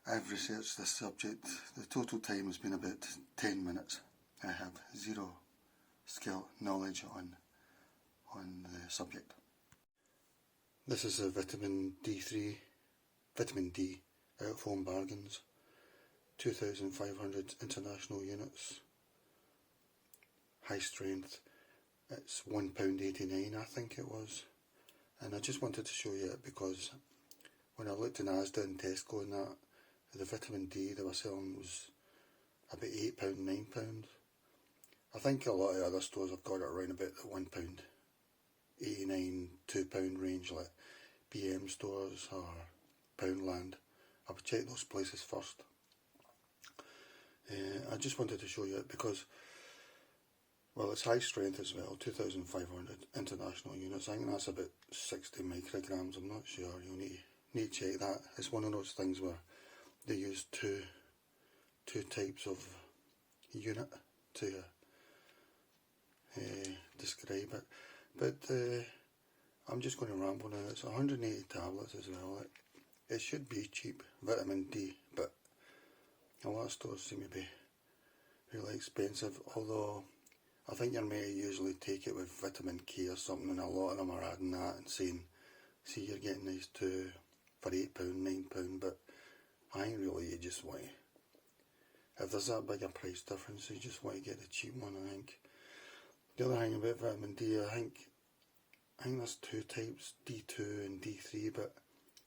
I've researched this subject. The total time has been about 10 minutes. I have zero skill knowledge on the subject. This is a vitamin D3, vitamin D, out of home bargains, 2,500 international units, high strength. It's £1.89 I think it was, and I just wanted to show you it because when I looked in Asda and Tesco and that, the vitamin D they were selling was about £8, £9. I think a lot of other stores have got it around about the £1.89, £2 range, like BM stores or Poundland. I would check those places first. I just wanted to show you it because, well, it's high strength as well, 2,500 international units. I think that's about 60 micrograms, I'm not sure. You'll need to check that. It's one of those things where they use two types of unit to describe it. But I'm just going to ramble now. It's 180 tablets as well. It should be cheap, vitamin D, but a lot of stores seem to be really expensive, although I think you may usually take it with vitamin K or something, and a lot of them are adding that and saying, see, you're getting these two for £8, £9, but I think really you just want to, if there's that big a price difference, you just want to get the cheap one, I think. The other thing about vitamin D, I think there's two types, D2 and D3, but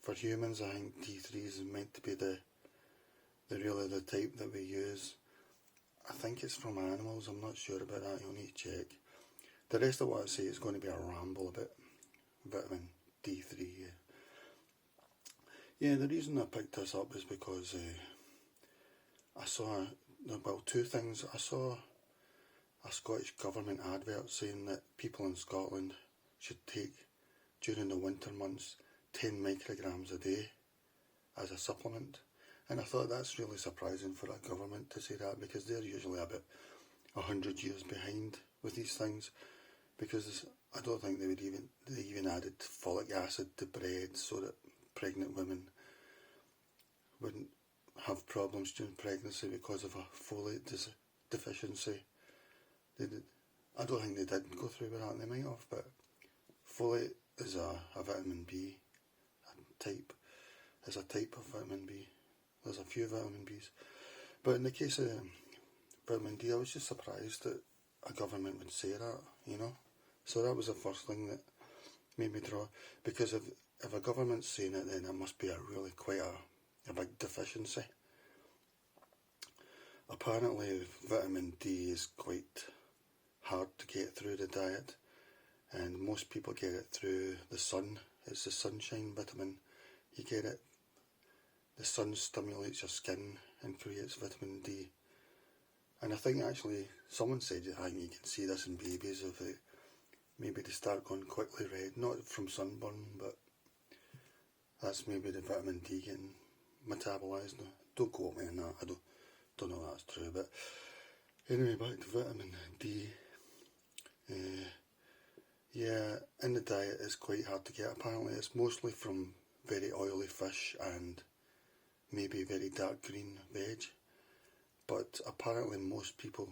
for humans I think D3 is meant to be the really the type that we use. I think it's from animals, I'm not sure about that, you'll need to check. The rest of what I say is going to be a ramble about vitamin D3. Yeah, the reason I picked this up is because I saw, well, two things. I saw a Scottish government advert saying that people in Scotland should take, during the winter months, 10 micrograms a day as a supplement. And I thought that's really surprising for a government to say that, because they're usually about 100 years behind with these things, because I don't think they even added folic acid to bread so that pregnant women wouldn't have problems during pregnancy because of a folate deficiency. I don't think they did go through with that, they might have, but folate is a vitamin B type. It's a type of vitamin B. There's a few vitamin Bs. But in the case of vitamin D, I was just surprised that a government would say that, you know. So that was the first thing that made me draw. Because if a government's saying it, then it must be quite a big deficiency. Apparently vitamin D is quite hard to get through the diet, and most people get it through the sun. It's the sunshine vitamin. You get it. The sun stimulates your skin and creates vitamin D. And I think actually, someone said, I think you can see this in babies, if maybe they start going quickly red, not from sunburn, but that's maybe the vitamin D getting metabolised. Don't quote me on that, I don't know if that's true, but anyway, back to vitamin D. Yeah, in the diet it's quite hard to get. Apparently it's mostly from very oily fish and maybe very dark green veg, but apparently most people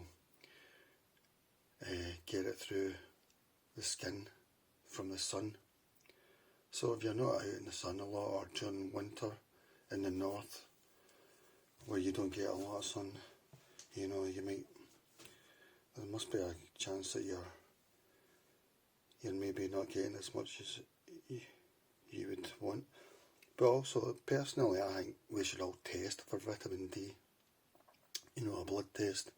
get it through the skin from the sun. So if you're not out in the sun a lot, or during winter in the north where you don't get a lot of sun, you know, there must be a chance that you're maybe not getting as much as you would want. But also, personally, I think we should all test for vitamin D. You know, a blood test.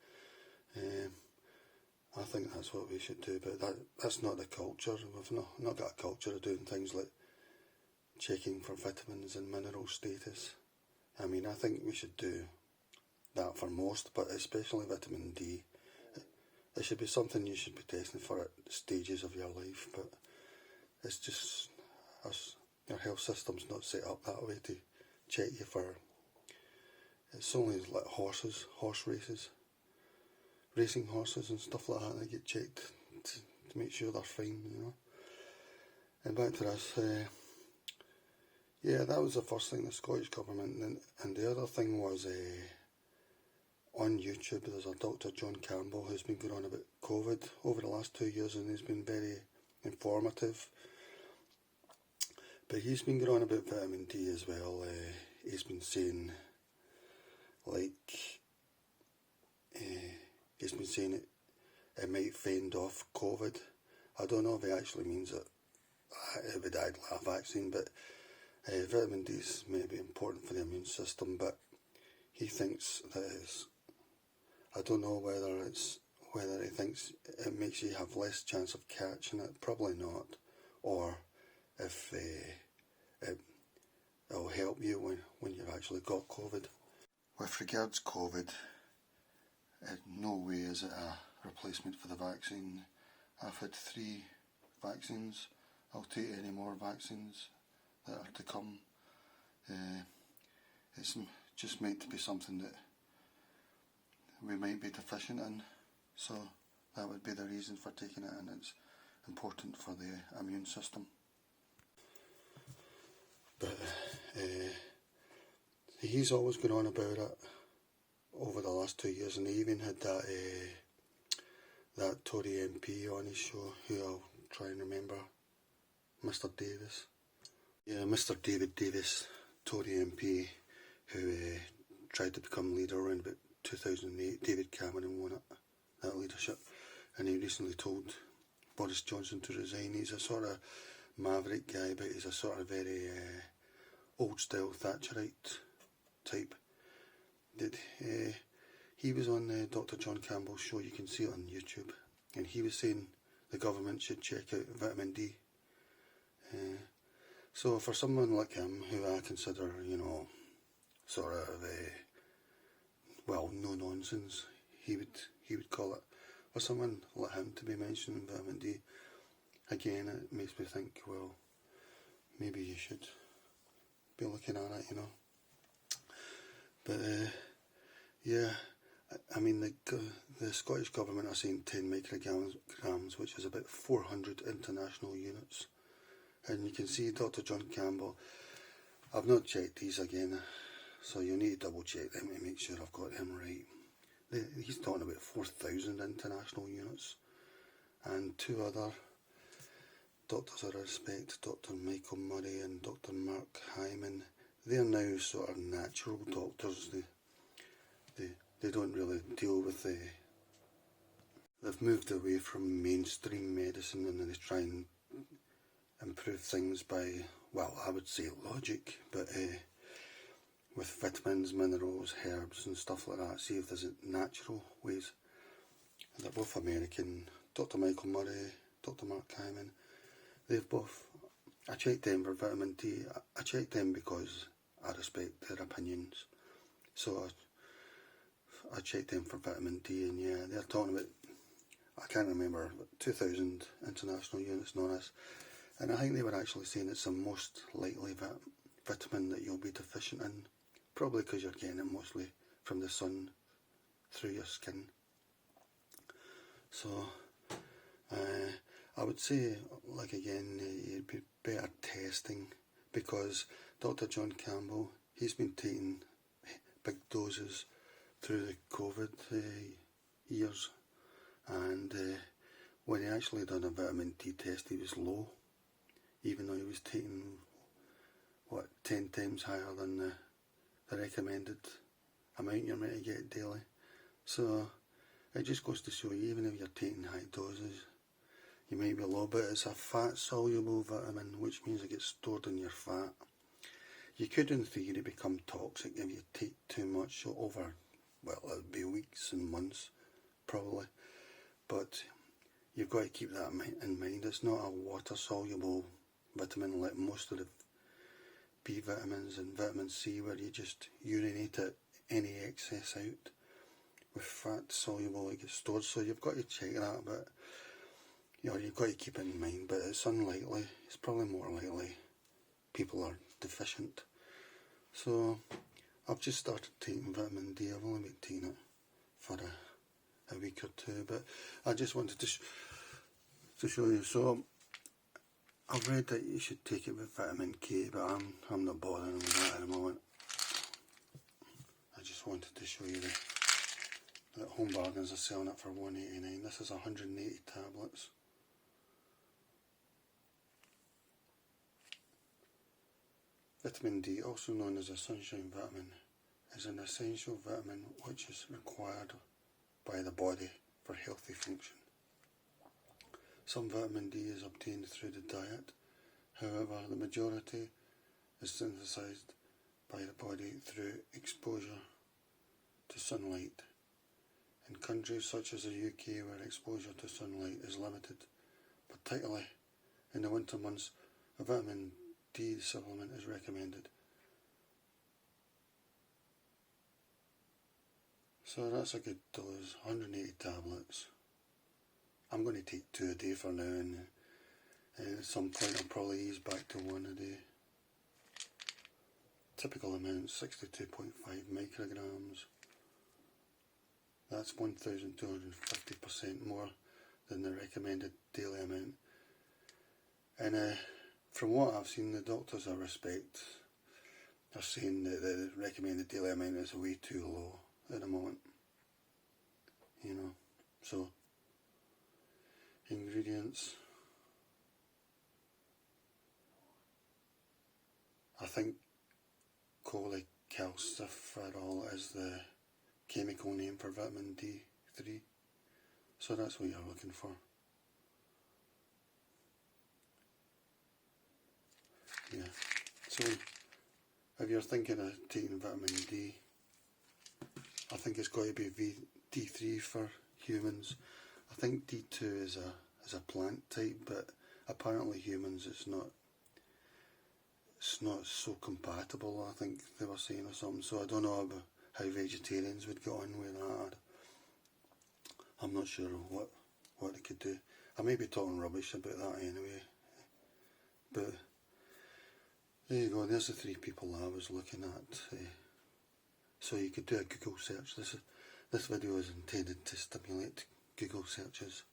I think that's what we should do, but that's not the culture. We've not got a culture of doing things like checking for vitamins and mineral status. I mean, I think we should do that for most, but especially vitamin D. It should be something you should be testing for at stages of your life, but it's just your health system's not set up that way to check you for. It's only like horse races, racing horses and stuff like that. They get checked to make sure they're fine, you know. And back to this, Yeah, that was the first thing, the Scottish Government. And the other thing was on YouTube, there's a Dr. John Campbell who's been going on about COVID over the last 2 years, and he's been very informative. But he's been going on about vitamin D as well. He's been saying, it might fend off COVID. I don't know if he actually means it would act like a vaccine, but vitamin D is maybe important for the immune system, but he thinks that I don't know whether he thinks it makes you have less chance of catching it, probably not, or if it'll help you when you've actually got COVID. With regards COVID, in no way is it a replacement for the vaccine. I've had 3 vaccines. I'll take any more vaccines that are to come. It's just meant to be something that we might be deficient in, so that would be the reason for taking it, and it's important for the immune system. But he's always gone on about it over the last 2 years, and he even had that Tory MP on his show, who I'll try and remember, Mr. Davis. Yeah, Mr. David Davis, Tory MP, who tried to become leader around about 2008. David Cameron won that leadership, and he recently told Boris Johnson to resign. He's a sort of maverick guy, but he's a sort of very old-style Thatcherite type. He was on Dr. John Campbell's show, you can see it on YouTube, and he was saying the government should check out vitamin D. So for someone like him, who I consider, sort of, no nonsense, he would call it, for someone like him to be mentioning vitamin D, again, it makes me think, well, maybe you should be looking at it, But, yeah, I mean, the Scottish Government are saying 10 micrograms, which is about 400 international units. And you can see Dr. John Campbell, I've not checked these again, so you need to double check them to make sure I've got them right. He's talking about 4,000 international units, and 2 other doctors I respect, Dr. Michael Murray and Dr. Mark Hyman. They're now sort of natural doctors. They don't really deal with they've moved away from mainstream medicine, and they try and improve things by, well, I would say logic, but with vitamins, minerals, herbs and stuff like that, see if there's natural ways. They're both American. Dr. Michael Murray, Dr. Mark Hyman, they've both, I checked them for vitamin D. I checked them because I respect their opinions, so I checked them for vitamin D, and yeah, they're talking about, I can't remember, 2,000 international units and all this. And I think they were actually saying it's the most likely vitamin that you'll be deficient in, probably because you're getting it mostly from the sun through your skin. So I would say, like again, it'd be better testing, because Dr. John Campbell, he's been taking big doses through the COVID years, and when he actually done a vitamin D test, he was low, even though he was taking, 10 times higher than the recommended amount you're meant to get daily. So it just goes to show you, even if you're taking high doses, you might be low, but it's a fat-soluble vitamin, which means it gets stored in your fat. You could, in theory, become toxic if you take too much over, well, it would be weeks and months, probably. But you've got to keep that in mind. It's not a water-soluble vitamin like most of the B vitamins and vitamin C, where you just urinate it, any excess out. With fat soluble, it gets stored, so you've got to check that, but you've got to keep it in mind. But it's unlikely, it's probably more likely people are deficient. So I've just started taking vitamin D. I've only been taking it for a week or two, but I just wanted to show you. So I've read that you should take it with vitamin K, but I'm not bothering with that at the moment. I just wanted to show you that Home Bargains are selling it for $1.89. This is 180 tablets. Vitamin D, also known as a sunshine vitamin, is an essential vitamin which is required by the body for healthy function. Some vitamin D is obtained through the diet, however the majority is synthesized by the body through exposure to sunlight. In countries such as the UK, where exposure to sunlight is limited, particularly in the winter months, a vitamin D supplement is recommended. So that's a good dose, 180 tablets. I'm going to take 2 a day for now, and at some point I'll probably ease back to 1 a day. Typical amount, 62.5 micrograms. That's 1,250% more than the recommended daily amount. And from what I've seen, the doctors I respect are saying that the recommended daily amount is way too low at the moment. You know, so ingredients. I think cholecalciferol is the chemical name for vitamin D3, so that's what you're looking for. Yeah, so if you're thinking of taking vitamin D, I think it's got to be Vit D3 for humans. I think D2 is a plant type, but apparently humans it's not so compatible, I think they were saying, or something. So I don't know about how vegetarians would get on with that. I'm not sure what they could do. I may be talking rubbish about that anyway, but there you go, there's the 3 people I was looking at. So you could do a Google search. This video is intended to stimulate Google searches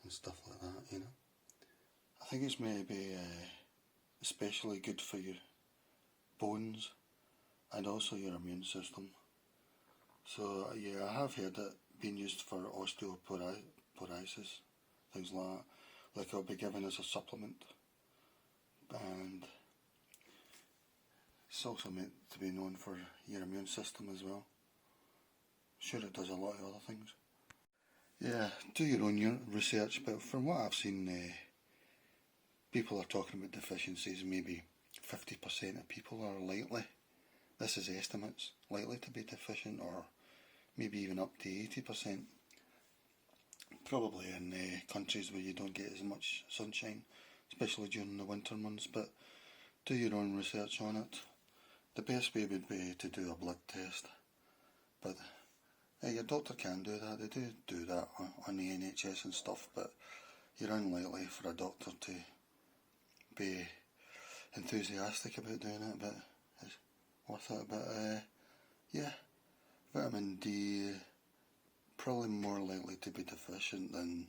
and stuff like that, you know. I think it's maybe especially good for your bones and also your immune system. So yeah, I have heard it being used for osteoporosis, things like that. Like it'll be given as a supplement, and it's also meant to be known for your immune system as well. Sure, it does a lot of other things. Yeah, do your own research, but from what I've seen, people are talking about deficiencies. Maybe 50% of people are likely, this is estimates, likely to be deficient, or maybe even up to 80%. Probably in countries where you don't get as much sunshine, especially during the winter months, but do your own research on it. The best way would be to do a blood test, but your doctor can do that. They do that on the NHS and stuff, but you're unlikely for a doctor to be enthusiastic about doing it, but it's worth it. But yeah, vitamin D, probably more likely to be deficient than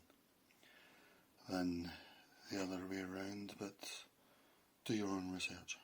the other way around, but do your own research.